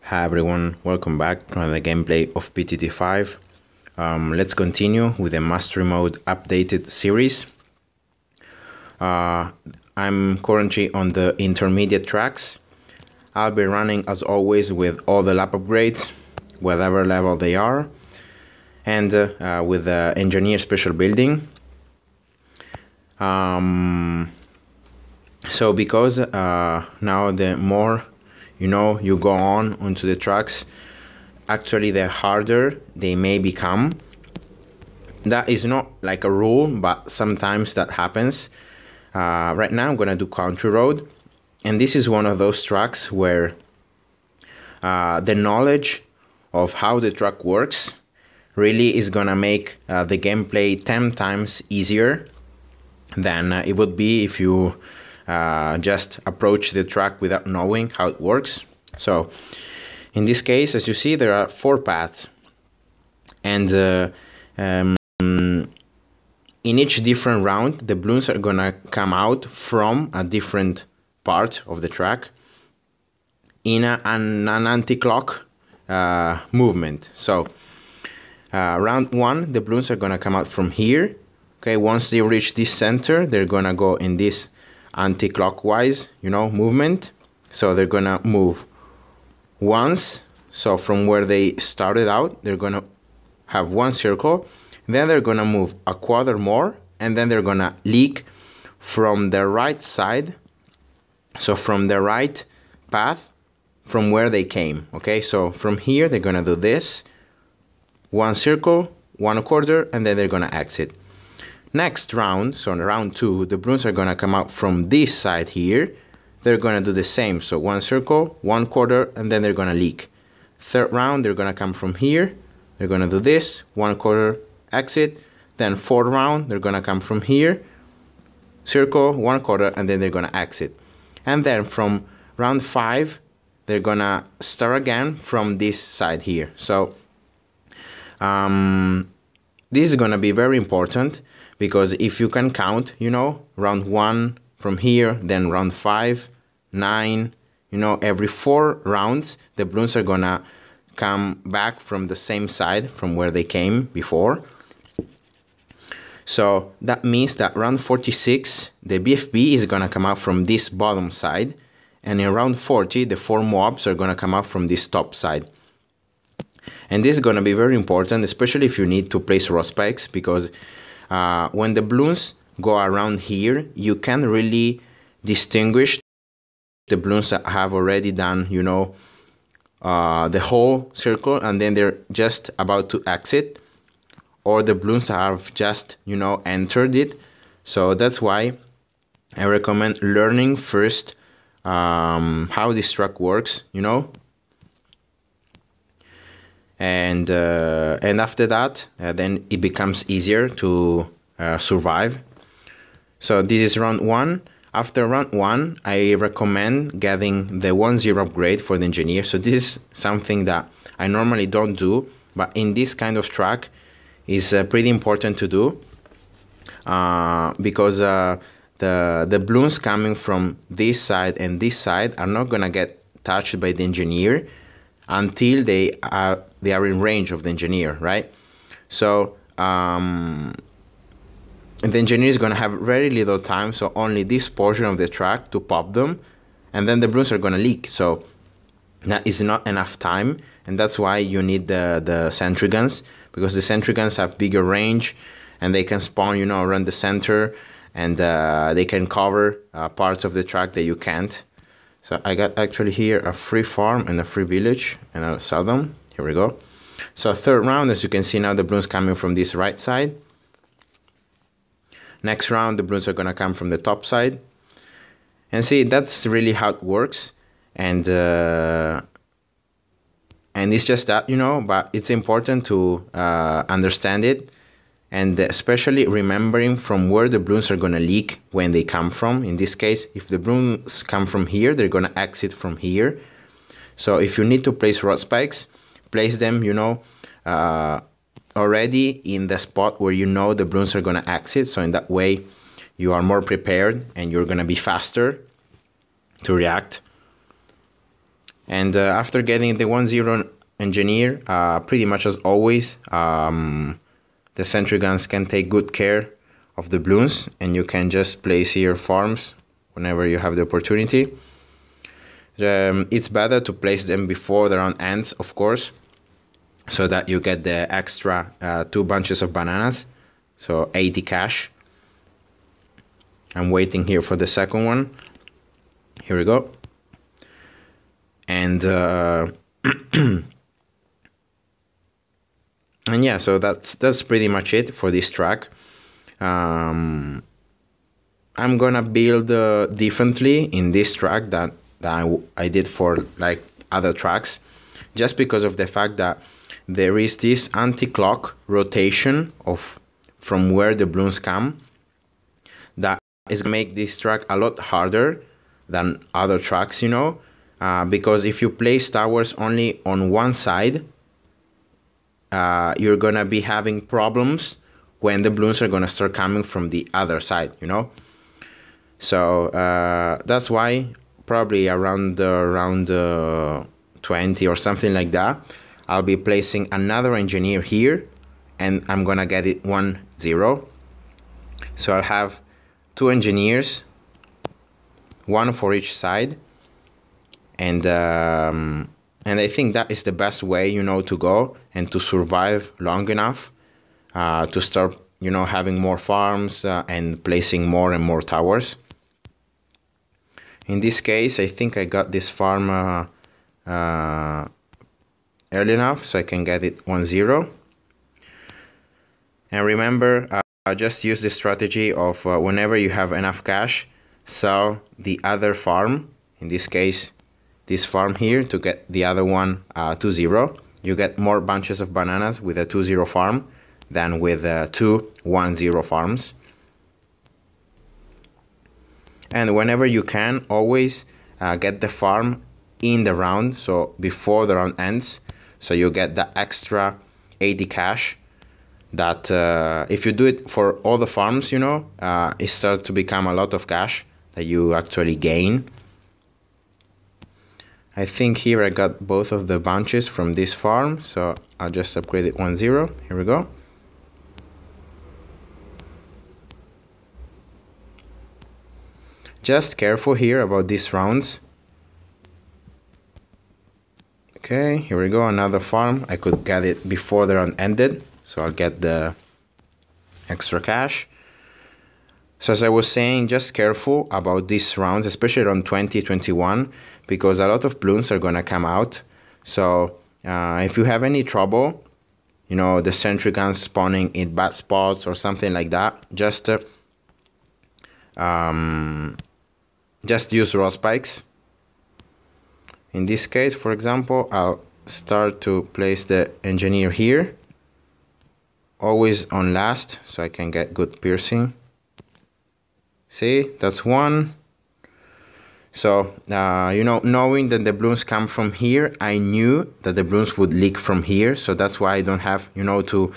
Hi everyone, welcome back to another gameplay of BTD5. Let's continue with the Mastery Mode updated series. I'm currently on the intermediate tracks. I'll be running as always with all the lap upgrades, whatever level they are, and with the engineer special building. So because now the more you go on onto the tracks, actually the harder they may become. That is not like a rule, but sometimes that happens. Right now I'm gonna do country road, and this is one of those tracks where the knowledge of how the track works really is gonna make the gameplay 10 times easier than it would be if you just approach the track without knowing how it works. So in this case, as you see, there are 4 paths, and in each different round the balloons are gonna come out from a different part of the track in an anti-clock movement. So round 1, the balloons are gonna come out from here. Okay, once they reach this center, they're gonna go in this anti-clockwise movement. So they're gonna move once, so from where they started out they're gonna have one circle, then they're gonna move a quarter more, and then they're gonna leak from the right side, so from the right path from where they came. Okay, so from here they're gonna do this, one circle, one quarter, and then they're gonna exit. Next round, so in round 2, the balloons are gonna come out from this side here. They're gonna do the same, so one circle, one quarter, and then they're gonna leak. Third round, they're gonna come from here. They're gonna do this, one quarter, exit. Then fourth round, they're gonna come from here, circle, one quarter, and then they're gonna exit. And then from round 5, they're gonna start again from this side here. So this is gonna be very important, because if you can count, round 1 from here, then round 5, 9, every 4 rounds, the balloons are gonna come back from the same side from where they came before. So that means that round 46, the BFB is gonna come out from this bottom side, and in round 40, the 4 mobs are gonna come out from this top side. And this is gonna be very important, especially if you need to place raw spikes, because when the balloons go around here, you can really distinguish the balloons that have already done, the whole circle, and then they're just about to exit, or the balloons that have just, entered it. So that's why I recommend learning first how this track works, and after that, then it becomes easier to survive. So this is round 1. After round 1, I recommend getting the 1-0 upgrade for the engineer. So this is something that I normally don't do, but in this kind of track is pretty important to do, because the balloons coming from this side and this side are not gonna get touched by the engineer until they are in range of the engineer, right? So the engineer is going to have very little time, so only this portion of the track to pop them, and then the balloons are going to leak. So that is not enough time, and that's why you need the sentry guns, because the sentry guns have bigger range, and they can spawn around the center, and they can cover parts of the track that you can't. So I got actually here a free farm and a free village, and I'll sell them. Here we go. So third round, as you can see now, the balloons coming from this right side. Next round, the balloons are gonna come from the top side. And see, that's really how it works. And it's just that, but it's important to understand it, and especially remembering from where the balloons are gonna leak when they come from. In this case, if the balloons come from here, they're gonna exit from here. So if you need to place rod spikes, place them, already in the spot where the balloons are gonna exit. So in that way, you are more prepared and you're gonna be faster to react. And after getting the 1-0 engineer, pretty much as always, the sentry guns can take good care of the balloons, and you can just place here farms whenever you have the opportunity. It's better to place them before the round ends, of course, so that you get the extra 2 bunches of bananas, so 80 cash. I'm waiting here for the second one. Here we go. And and yeah, so that's pretty much it for this track. I'm gonna build differently in this track that I did for like other tracks, just because of the fact that there is this anti-clock rotation from where the balloons come. That is gonna make this track a lot harder than other tracks, you know, because if you place towers only on one side, you're gonna be having problems when the balloons are gonna start coming from the other side, you know. So that's why probably around 20 or something like that, I'll be placing another engineer here, and I'm gonna get it 1-0. So I'll have 2 engineers, 1 for each side, and I think that is the best way, you know, to go and to survive long enough to start, you know, having more farms and placing more and more towers. In this case, I think I got this farm early enough so I can get it 1-0. And remember, just use the strategy of whenever you have enough cash, sell the other farm, in this case this farm here, to get the other one 2-0. You get more bunches of bananas with a 2-0 farm than with 2 1-0 farms. And whenever you can, always get the farm in the round, so before the round ends, so you get the extra 80 cash that if you do it for all the farms, you know, it starts to become a lot of cash that you actually gain. I think here I got both of the bunches from this farm, so I'll just upgrade it 1-0. Here we go. Just careful here about these rounds. Okay, here we go, another farm. I could get it before the round ended, so I'll get the extra cash. So as I was saying, just careful about these rounds, especially around 20, 21, because a lot of balloons are gonna come out. So if you have any trouble, you know, the sentry guns spawning in bad spots or something like that, just use raw spikes. In this case, for example, I'll start to place the engineer here, always on last, so I can get good piercing. See, that's 1. So, you know, knowing that the balloons come from here, I knew that the balloons would leak from here, so that's why I don't have, you know, to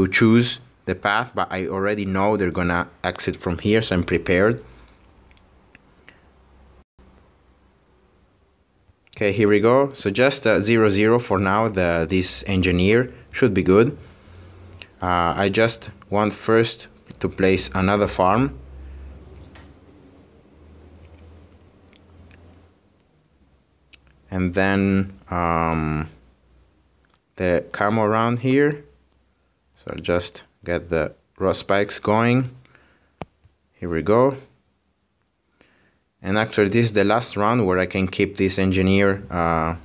choose the path, but I already know they're gonna exit from here, so I'm prepared. Okay, here we go. So just 0-0 for now. This engineer should be good. I just want first to place another farm. And then the camo around here. So I'll just get the raw spikes going. Here we go. And actually this is the last round where I can keep this engineer 1-0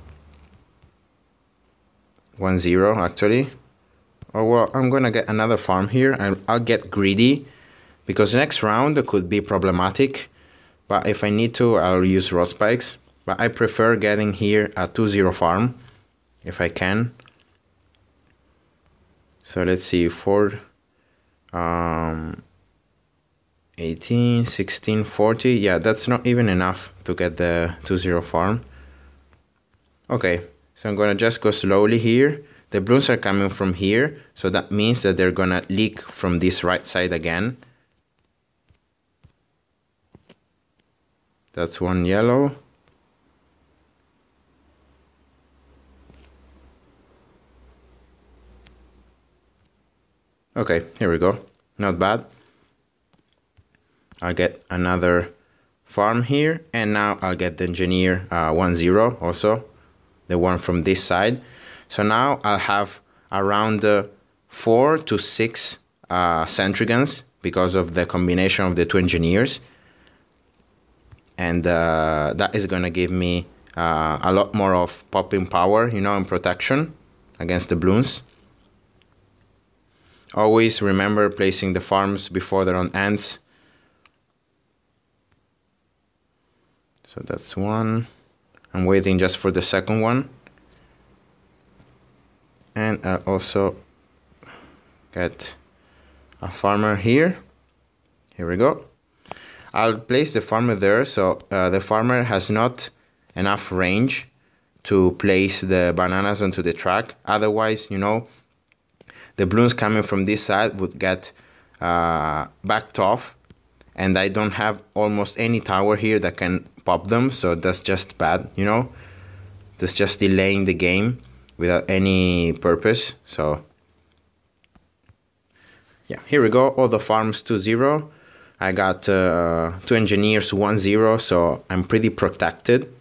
actually. Oh well, I'm gonna get another farm here. I'll get greedy because next round could be problematic. But if I need to, I'll use raw spikes. But I prefer getting here a 2-0 farm if I can. So let's see, 18, 16, 40. Yeah, that's not even enough to get the 2-0 farm. Okay, so I'm gonna just go slowly here. The balloons are coming from here, so that means that they're gonna leak from this right side again. That's 1 yellow. Okay, here we go. Not bad. I'll get another farm here, and now I'll get the engineer 1-0 also, the one from this side. So now I'll have around 4 to 6 sentry guns because of the combination of the two engineers, and that is gonna give me a lot more of popping power, you know, and protection against the balloons. Always remember placing the farms before they're on ends. So that's one. I'm waiting just for the second one. And I'll also get a farmer here. Here we go. I'll place the farmer there, so the farmer has not enough range to place the bananas onto the track. Otherwise, you know, the balloons coming from this side would get backed off, and I don't have almost any tower here that can pop them, so that's just bad, you know. That's just delaying the game without any purpose. So yeah, here we go. All the farms 2-0. I got two engineers 1-0, so I'm pretty protected.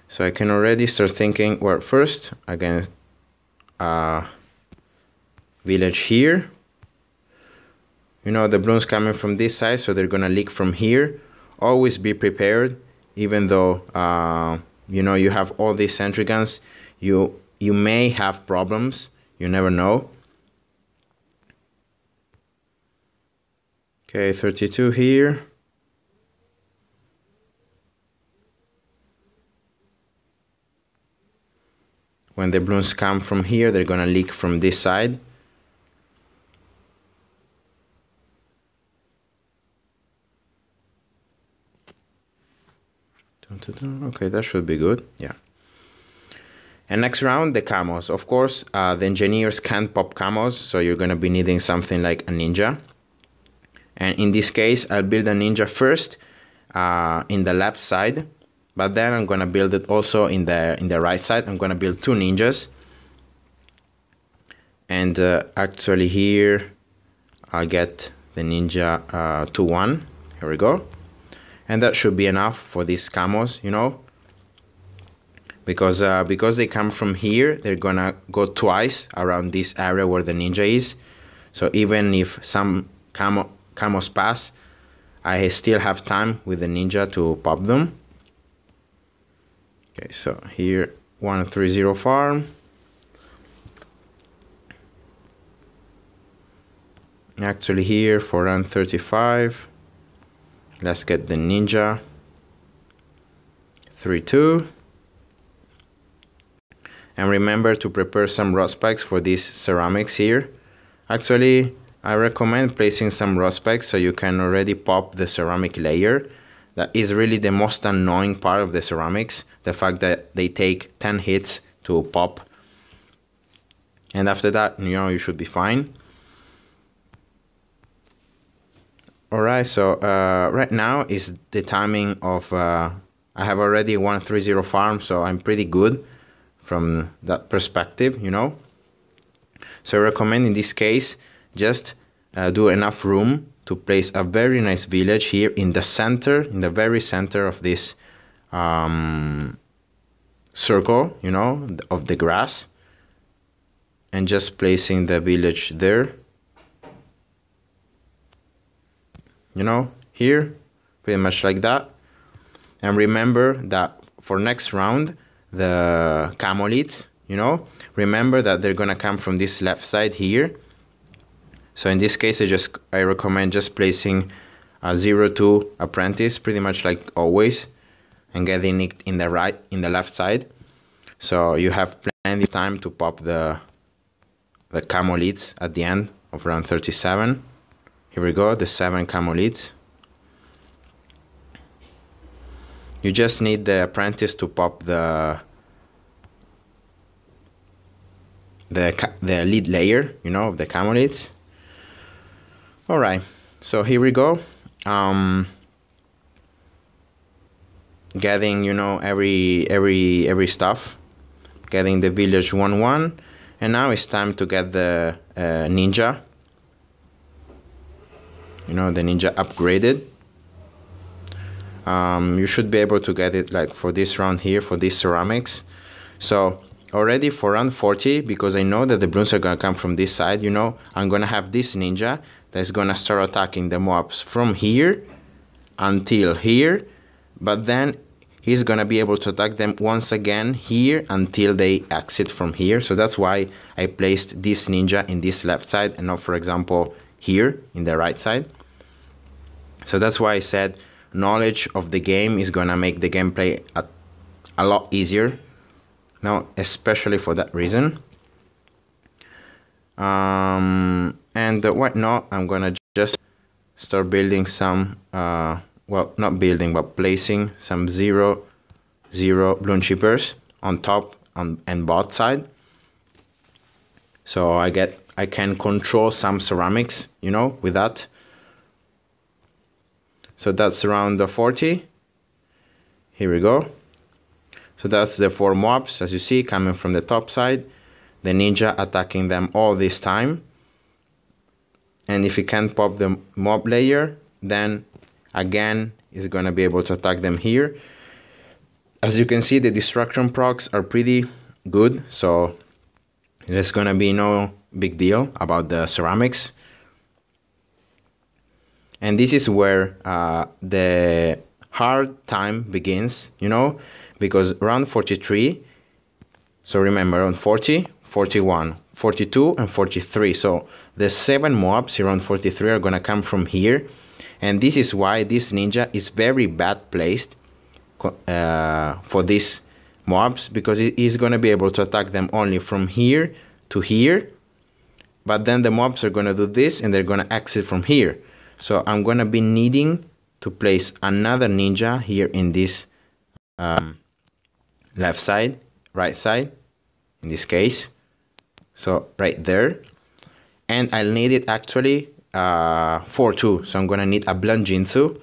So I can already start thinking, well, first against village here. You know, the balloons coming from this side, so they're gonna leak from here. Always be prepared, even though you know, you have all these sentry guns. You may have problems. You never know. Okay, 32 here. When the balloons come from here, they're gonna leak from this side. Okay, that should be good. Yeah. And next round, the camos. Of course, the engineers can't pop camos, so you're gonna be needing something like a ninja. And in this case, I'll build a ninja first in the left side, but then I'm gonna build it also in the right side. I'm gonna build two ninjas. And actually here, I'll get the ninja 2-1. Here we go. And that should be enough for these camos, you know, because they come from here, they're gonna go twice around this area where the ninja is. So even if some camos pass, I still have time with the ninja to pop them. Okay, so here 1-3-0 farm. Actually here for round 35. Let's get the ninja 3-2. And remember to prepare some rod spikes for these ceramics here. Actually, I recommend placing some rod spikes so you can already pop the ceramic layer. That is really the most annoying part of the ceramics. The fact that they take 10 hits to pop. And after that, you know, you should be fine. Alright, so right now is the timing of, I have already 1-3-0 farm, so I'm pretty good from that perspective, you know. So I recommend in this case, just do enough room to place a very nice village here in the center, in the very center of this circle, you know, of the grass. And just placing the village there. You know, here, pretty much like that. And remember that for next round, the camolids, you know, remember that they're gonna come from this left side here. So in this case, I recommend just placing a 0-2 apprentice, pretty much like always, and getting it in the left side. So you have plenty of time to pop the camolids at the end of round 37. Here we go, the 7 camolids. You just need the apprentice to pop the lead layer, you know, of the camolids. All right, so here we go. Getting, you know, every stuff. getting the village 1-1, and now it's time to get the ninja. You know, the ninja upgraded. You should be able to get it like for this round here, for these ceramics. So already for round 40, because I know that the balloons are gonna come from this side, you know, I'm gonna have this ninja that's gonna start attacking the mobs from here until here, but then he's gonna be able to attack them once again here until they exit from here. So that's why I placed this ninja in this left side and not, for example, here in the right side. So that's why I said knowledge of the game is gonna make the gameplay a lot easier now, especially for that reason. And right now I'm gonna just start building some well, not building, but placing some 0-0 balloon chippers on top and bot side. So I can control some ceramics, you know, with that. So that's around the 40. Here we go. So that's the 4 mobs, as you see, coming from the top side. The ninja attacking them all this time. And if you can't pop the mob layer, then again is going to be able to attack them here. As you can see, the destruction procs are pretty good, so there's going to be no big deal about the ceramics. And this is where the hard time begins, you know, because round 43, so remember, round 40, 41, 42, and 43. So the 7 mobs in round 43 are going to come from here. And this is why this ninja is very bad placed for these mobs, because he's going to be able to attack them only from here to here. But then the mobs are going to do this and they're going to exit from here. So I'm going to be needing to place another ninja here in this left side, right side, in this case. So right there. And I'll need it actually for 2. So I'm going to need a Blunjinsu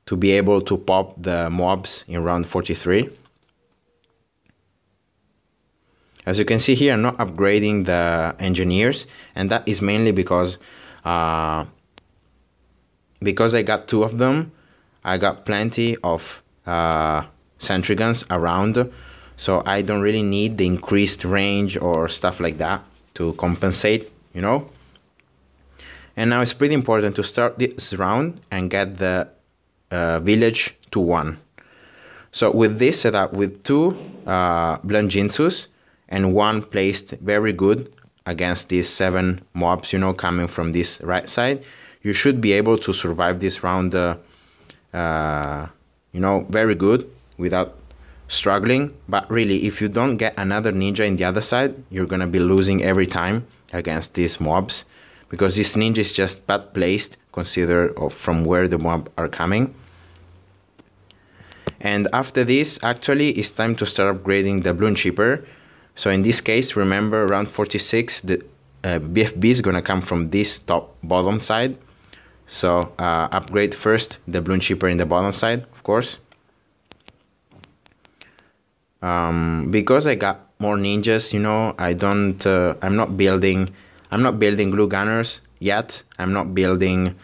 to be able to pop the mobs in round 43. As you can see here, I'm not upgrading the engineers, and that is mainly because I got 2 of them. I got plenty of sentry guns around, so I don't really need the increased range or stuff like that to compensate, you know. And now it's pretty important to start this round and get the village to 1. So with this setup, with 2 Blunjinsus and 1 placed very good against these 7 mobs, you know, coming from this right side, you should be able to survive this round, you know, very good without struggling. But really, if you don't get another ninja in the other side, you're gonna be losing every time against these mobs, because this ninja is just bad placed, consider from where the mob are coming. And after this, actually, it's time to start upgrading the balloon chipper. So in this case, remember, round 46, the BFB is gonna come from this bottom side. So upgrade first the balloon chipper in the bottom side, of course. Because I got more ninjas, you know, I'm not building glue gunners yet. I'm not building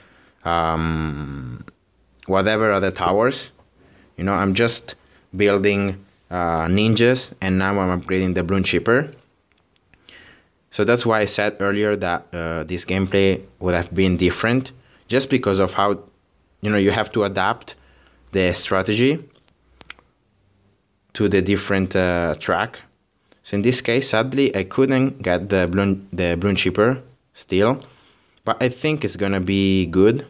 whatever other towers, you know. I'm just building ninjas, and now I'm upgrading the balloon chipper. So that's why I said earlier that this gameplay would have been different, just because of how, you know, you have to adapt the strategy to the different track. So in this case, sadly, I couldn't get the balloon chipper still, but I think it's gonna be good,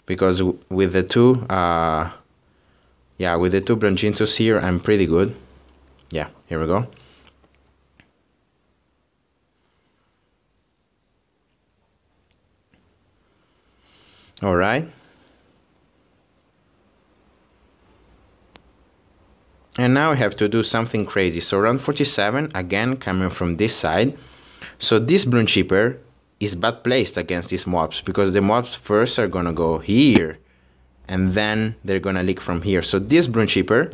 because with the 2 with the 2 Blunjinsus here, I'm pretty good. Yeah, here we go. All right. And now I have to do something crazy. So round 47, again coming from this side. So this balloon chipper is bad placed against these mobs, because the mobs first are gonna go here, and then they're gonna leak from here. So this balloon chipper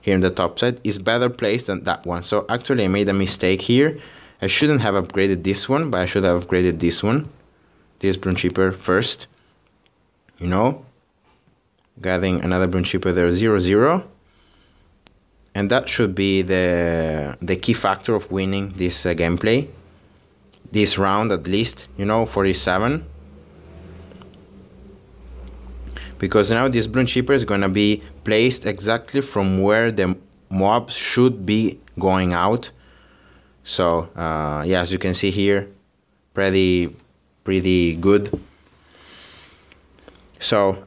here in the top side is better placed than that one. So actually I made a mistake here. I shouldn't have upgraded this one, but I should have upgraded this one, this bloom chipper first, you know, getting another bloom chipper there, 0 0, and that should be the key factor of winning this gameplay, this round at least, you know, 47. Because now this bloom chipper is gonna be placed exactly from where the mobs should be going out. So yeah, as you can see here, pretty good. So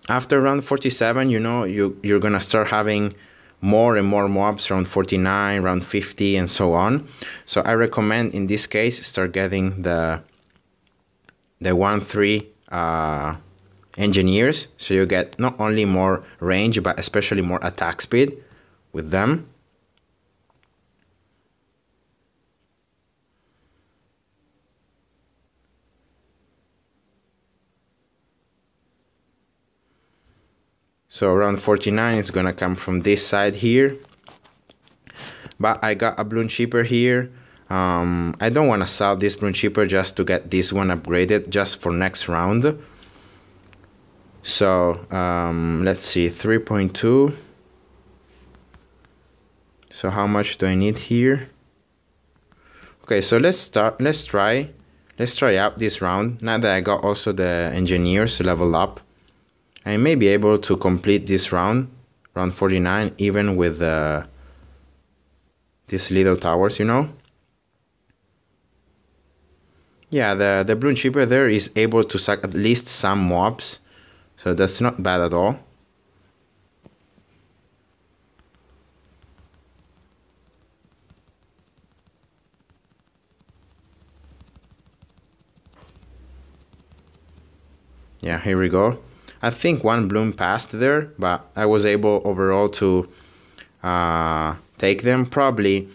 after round 47, you know, you're gonna start having more and more mobs, around 49, round 50, and so on. So I recommend in this case start getting the 1-3 engineers, so you get not only more range but especially more attack speed with them. So around 49 is gonna come from this side here, but I got a bloom chipper here. I don't want to sell this bloom chipper just to get this one upgraded just for next round. So let's see, 3.2. So how much do I need here? Okay, so let's try out this round. Now that I got also the engineers level up, I may be able to complete this round 49, even with these little towers, you know. Yeah, the bloom chipper there is able to suck at least some mobs, so that's not bad at all. Yeah, here we go. I think one bloom passed there, but I was able overall to take them. Probably,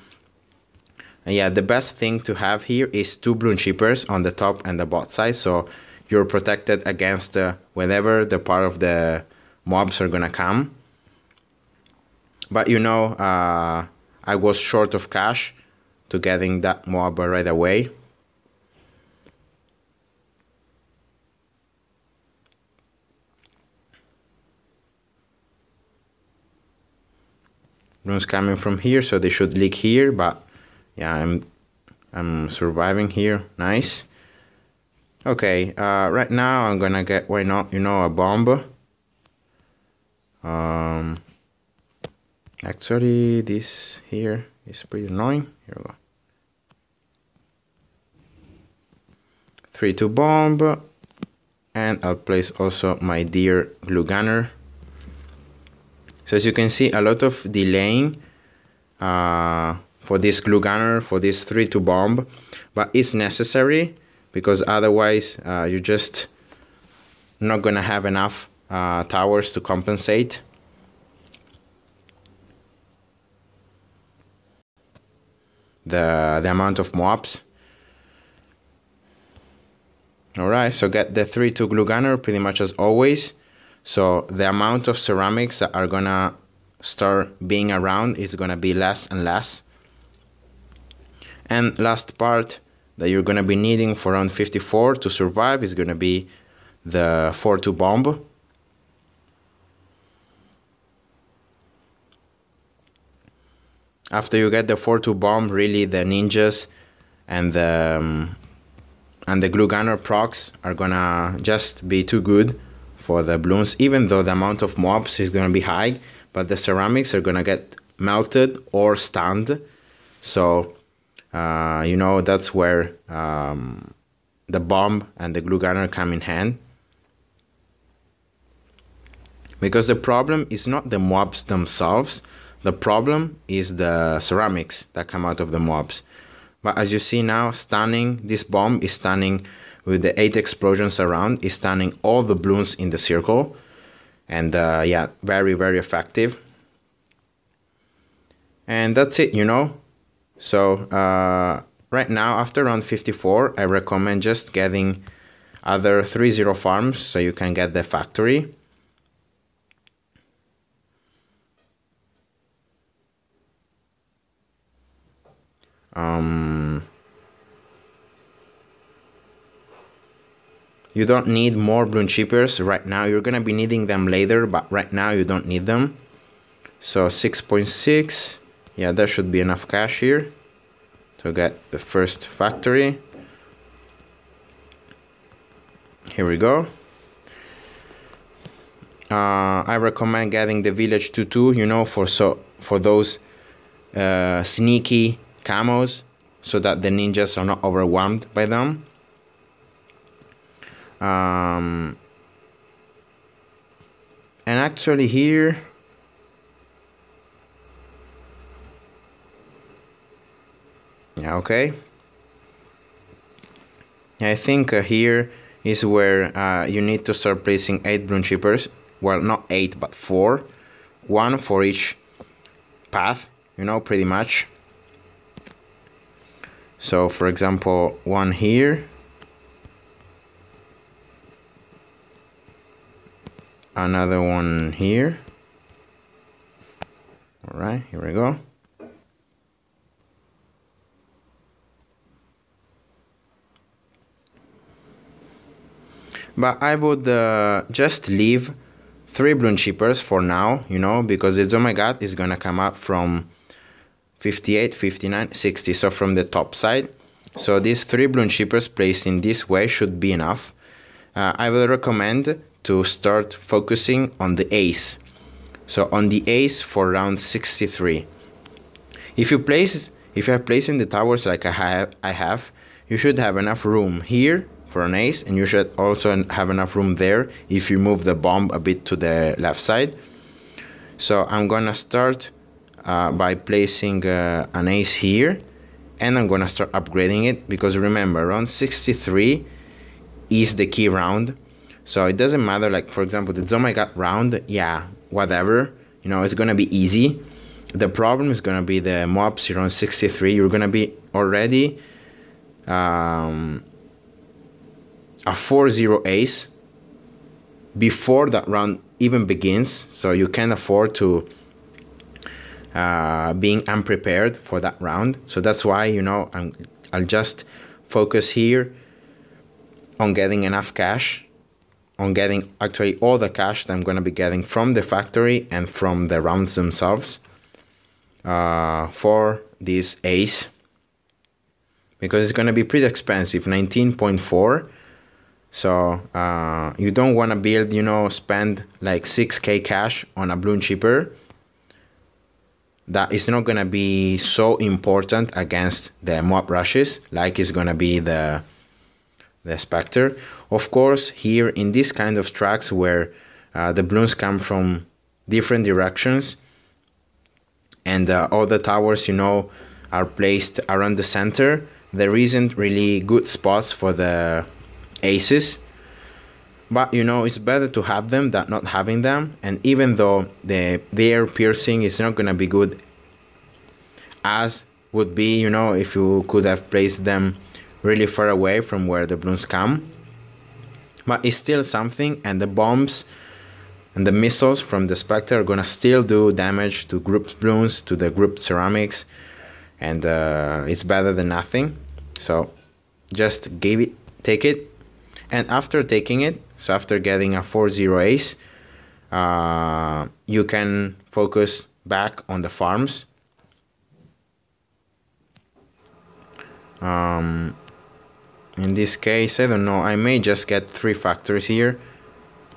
yeah, the best thing to have here is 2 bloom chippers on the top and the bottom side, so you're protected against whenever the part of the mobs are gonna come. But you know, I was short of cash to getting that mob right away. Blooms coming from here, so they should leak here, but yeah, I'm surviving here. Nice. Okay, right now I'm gonna get, why not, you know, a bomb. Actually this here is pretty annoying. Here we go. 3-2 bomb, and I'll place also my dear glue gunner. So as you can see, a lot of delaying for this glue gunner, for this 3-2 bomb, but it's necessary because otherwise you're just not gonna have enough towers to compensate. The amount of mobs. Alright, so get the 3-2 glue gunner pretty much as always. So the amount of ceramics that are gonna start being around is gonna be less and less. And last part that you're gonna be needing for round 54 to survive is gonna be the 4-2 bomb. After you get the 4-2 bomb, really the ninjas and the glue gunner procs are gonna just be too good for the blooms, even though the amount of mobs is gonna be high, but the ceramics are gonna get melted or stunned. So you know, that's where the bomb and the glue gunner come in hand. Because the problem is not the mobs themselves, the problem is the ceramics that come out of the mobs. But as you see now, stunning, this bomb is stunning with the 8 explosions around, is stunning all the blooms in the circle. And yeah, very, very effective. And that's it, you know. So right now, after round 54, I recommend just getting other 3-0 farms so you can get the factory. You don't need more balloon chippers right now. You're gonna be needing them later, but right now you don't need them. So 6.6, yeah, that should be enough cash here to get the first factory. Here we go. I recommend getting the village 2-2, you know, for those sneaky camos, so that the ninjas are not overwhelmed by them. And actually here, yeah, okay. I think here is where you need to start placing 8 balloon chippers. Well, not 8, but 4. 1 for each path, you know, pretty much. So, for example, 1 here. Another one here. Alright, here we go. But I would just leave 3 balloon chippers for now, you know, because the oh my god is gonna come up from 58, 59, 60, so from the top side. So these 3 balloon chippers placed in this way should be enough. I will recommend to start focusing on the ace. So on the ace for round 63. If you are placing the towers like I have, you should have enough room here for an ace, and you should also have enough room there if you move the bomb a bit to the left side. So I'm gonna start by placing an ace here, and I'm gonna start upgrading it, because remember, round 63 is the key round. So it doesn't matter, like for example the oh my god round, yeah, whatever, you know, it's gonna be easy. The problem is gonna be the mobs around 63. You're gonna be already a 4-0 ace before that round even begins, so you can't afford to being unprepared for that round. So that's why, you know, I'll just focus here on getting enough cash, on getting actually all the cash that I'm going to be getting from the factory and from the rounds themselves for this ace, because it's going to be pretty expensive, 19.4. So you don't want to build, you know, spend like 6k cash on a balloon chipper that is not going to be so important against the mob rushes like it's going to be the Spectre. Of course, here in this kind of tracks where the balloons come from different directions and all the towers, you know, are placed around the center, there isn't really good spots for the aces. But, you know, it's better to have them than not having them. And even though their piercing is not going to be good as would be, you know, if you could have placed them really far away from where the balloons come, but it's still something. And the bombs and the missiles from the Spectre are gonna still do damage to grouped balloons, to the grouped ceramics, and it's better than nothing. So just take it, and after taking it, so after getting a 4-0 ace, you can focus back on the farms. In this case, I don't know, I may just get 3 factories here,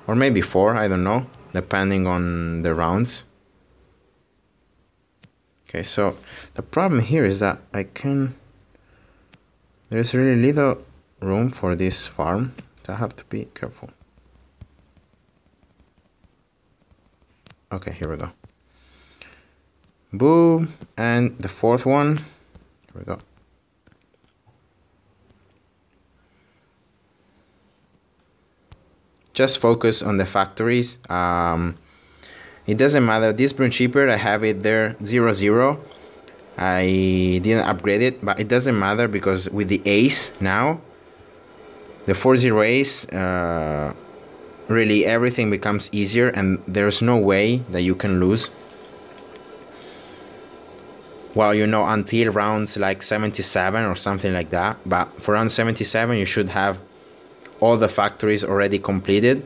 or maybe 4, I don't know, depending on the rounds. Okay, so the problem here is that there's really little room for this farm, so I have to be careful. Okay, here we go. Boom, and the 4th one, here we go. Just focus on the factories. It doesn't matter, this balloon chipper, I have it there 0-0. I didn't upgrade it, but it doesn't matter, because with the ace now, the 4-0 ace, really everything becomes easier, and there's no way that you can lose. well, you know, until rounds like 77 or something like that. But for round 77, you should have all the factories already completed.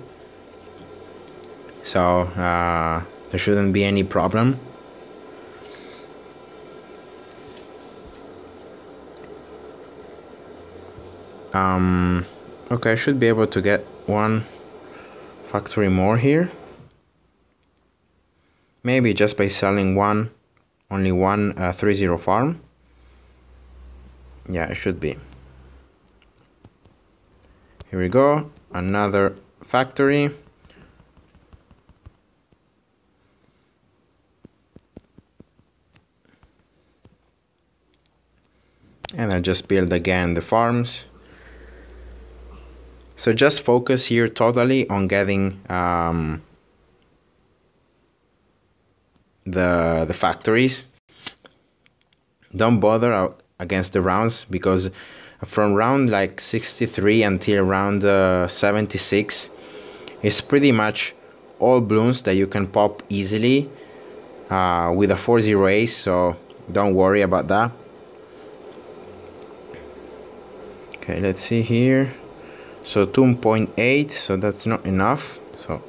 So there shouldn't be any problem. Okay, I should be able to get one factory more here. Maybe just by selling only one 3-0 farm. Yeah, it should be. Here we go, another factory. And I just build again the farms. So just focus here totally on getting the factories. Don't bother against the rounds, because from round like 63 until round 76 it's pretty much all balloons that you can pop easily with a 4-0 ace, so don't worry about that. Okay, let's see here. So 2.8, so that's not enough, so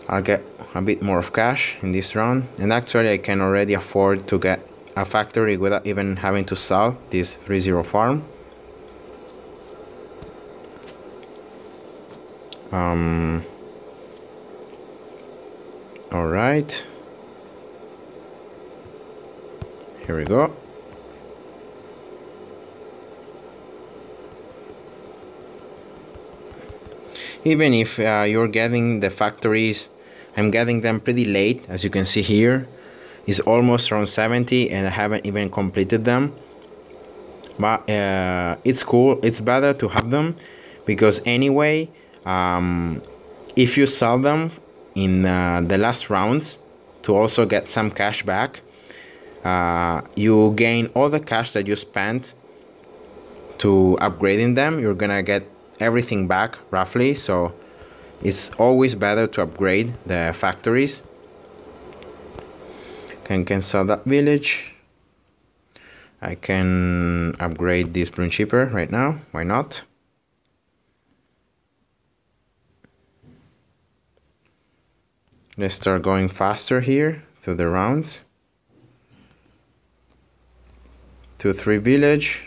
I'll get a bit more of cash in this round. And actually I can already afford to get a factory without even having to sell this 3-0 farm. All right, here we go. Even if you're getting the factories, I'm getting them pretty late, as you can see here. It's almost around 70 and I haven't even completed them. But it's cool, it's better to have them, because anyway, if you sell them in the last rounds to also get some cash back, you gain all the cash that you spent to upgrading them. You're gonna get everything back roughly, so it's always better to upgrade the factories. Can cancel that village. I can upgrade this balloon shipper right now, why not? Let's start going faster here through the rounds. 2-3 village.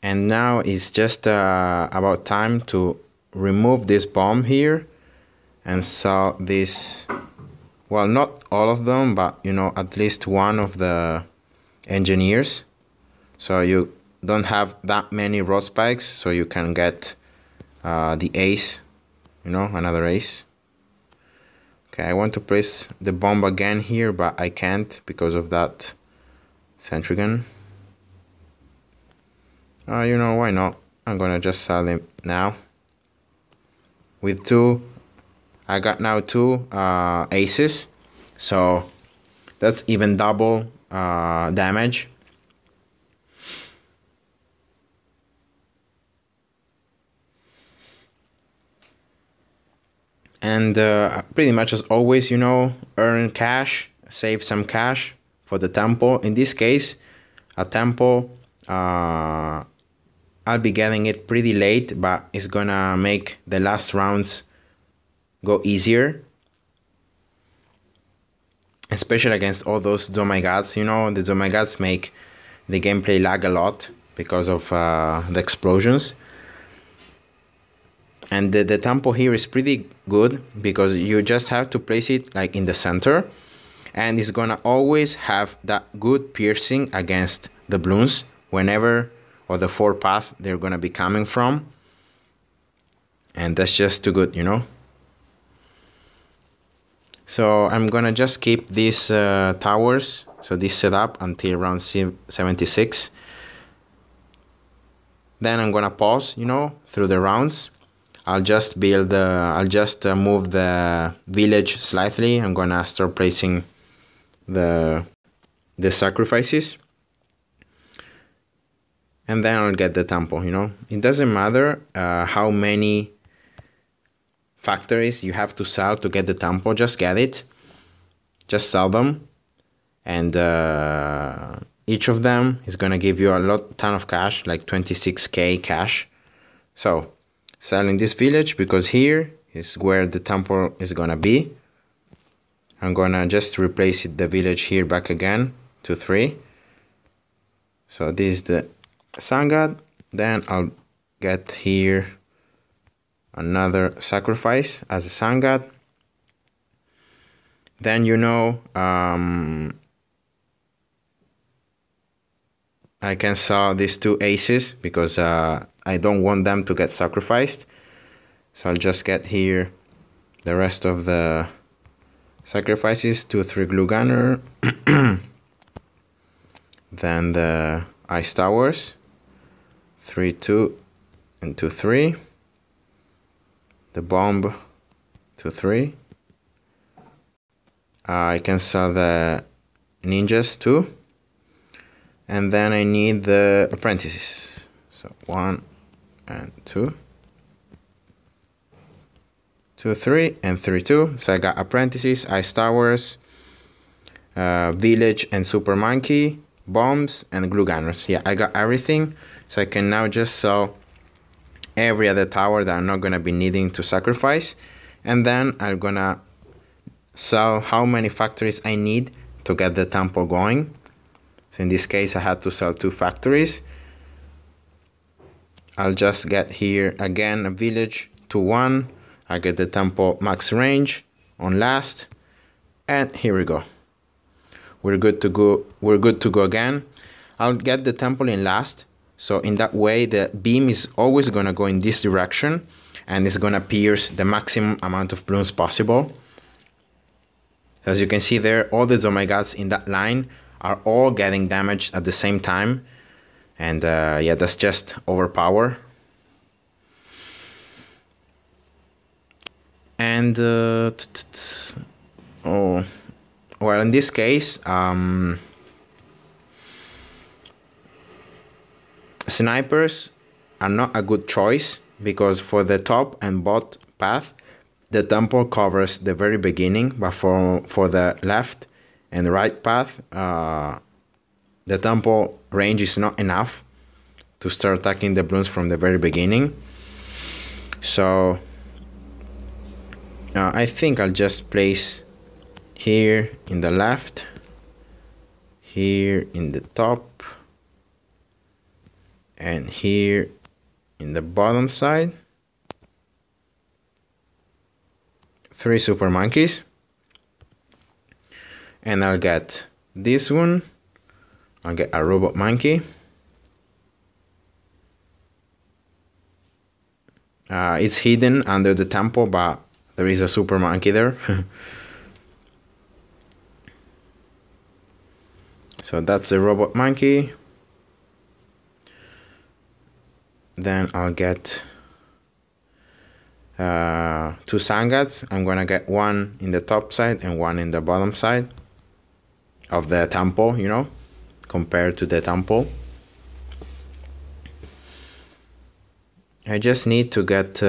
And now it's just about time to remove this bomb here and sell this, well, not all of them, but you know, at least one of the engineers, so you don't have that many road spikes, so you can get the ace, you know, another ace. Okay, I want to place the bomb again here, but I can't because of that sentry gun. You know, why not? I'm gonna just sell them now. With two, I got now two aces, so that's even double damage. And pretty much as always, you know, earn cash, save some cash for the temple. In this case, a temple, I'll be getting it pretty late, but it's gonna make the last rounds go easier, especially against all those Zomagods. You know, the Zomagods make the gameplay lag a lot because of the explosions. And the tempo here is pretty good because you just have to place it like in the center, and it's gonna always have that good piercing against the balloons whenever, or the 4 path they're gonna be coming from, and that's just too good, you know. So I'm gonna just keep these towers, so this setup until round 76. Then I'm gonna pause, you know, through the rounds. I'll just build, move the village slightly. I'm gonna start placing the sacrifices. and then I'll get the temple, you know. It doesn't matter how many factories you have to sell to get the temple, just get it, just sell them, and each of them is gonna give you a ton of cash, like 26k cash. So selling this village, because here is where the temple is gonna be. I'm gonna just replace the village here back again to 3. So this is the sun god. Then I'll get here another sacrifice as a sun god. Then, you know, I can sell these 2 aces because I don't want them to get sacrificed. So I'll just get here the rest of the sacrifices, 2-3 glue gunner. Then the ice towers, 3-2 and 2-3. The bomb, 2-3. I can sell the ninjas too. And then I need the apprentices. So 1 and 2. 2-3 and 3-2. So I got apprentices, ice towers, village and super monkey, bombs and glue gunners. Yeah, I got everything. So I can now just sell every other tower that I'm not gonna be needing to sacrifice, and then I'm gonna sell how many factories I need to get the temple going. So in this case I had to sell 2 factories. I'll just get here again a village to 1. I get the temple max range on last, and here we go. We're good to go. We're good to go again. I'll get the temple in last, so in that way the beam is always gonna go in this direction, and it's gonna pierce the maximum amount of blooms possible. As you can see there, all the Zomagods in that line are all getting damaged at the same time, and yeah, that's just overpower. And oh well, in this case snipers are not a good choice, because for the top and bot path the temple covers the very beginning, but for the left and right path the temple range is not enough to start attacking the blooms from the very beginning. So I think I'll just place here in the left, here in the top, and here in the bottom side 3 super monkeys, and I'll get this one. I'll get a robot monkey. It's hidden under the temple, but there is a super monkey there. So that's the robot monkey. Then I'll get 2 sun gods. I'm gonna get 1 in the top side and 1 in the bottom side of the temple, you know, compared to the temple. I just need to get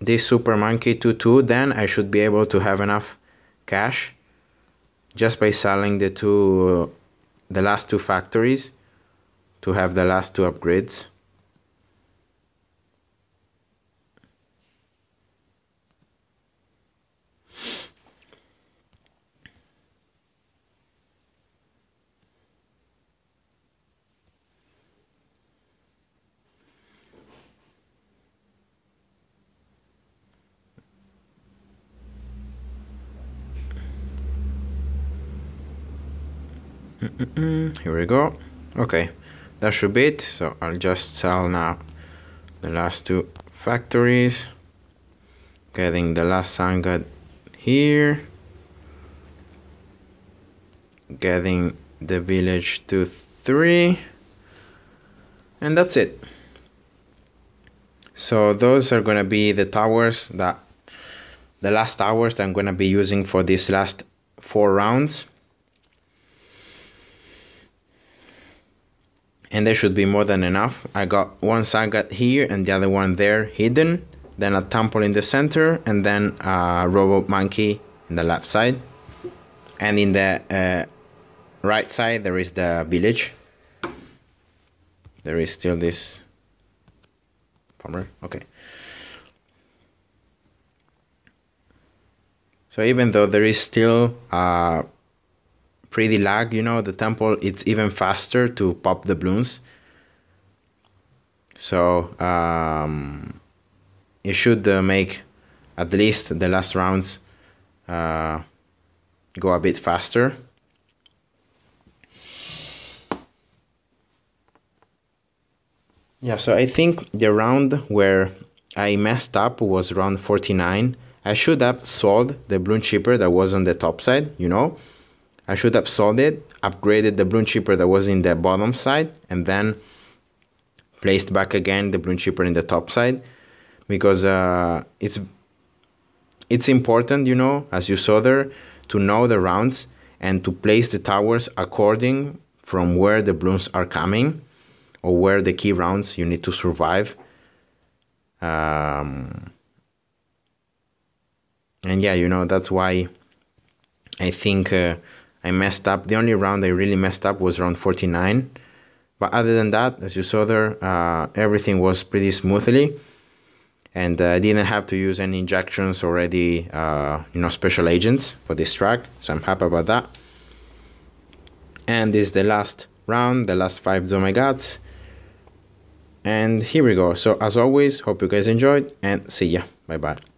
this super monkey to 2, then I should be able to have enough cash just by selling the last 2 factories to have the last 2 upgrades. Here we go. Okay, that should be it. So I'll just sell now the last 2 factories, getting the last sun god here, getting the village to 3, and that's it. So those are gonna be the towers, the last towers that I'm gonna be using for these last 4 rounds. and there should be more than enough. I got one Sagat here and the other one there hidden, then a temple in the center, and then a robot monkey in the left side, and in the right side there is the village. There is still this farmer. Okay. So even though there is still pretty lag, you know, the temple, it's even faster to pop the balloons. So you should make at least the last rounds go a bit faster. Yeah, so I think the round where I messed up was round 49. I should have sold the balloon chipper that was on the top side, you know. I should have sold it, upgraded the balloon chipper that was in the bottom side, and then placed back again the balloon chipper in the top side, because it's important, you know, as you saw there, to know the rounds and to place the towers according from where the balloons are coming, or where the key rounds you need to survive. And yeah, you know, that's why I think I messed up. The only round I really messed up was round 49. But other than that, as you saw there, everything was pretty smoothly. And I didn't have to use any injections or any, you know, special agents for this track. So I'm happy about that. And this is the last round, the last 5 Zomagats. And here we go. So as always, hope you guys enjoyed, and see ya. Bye bye.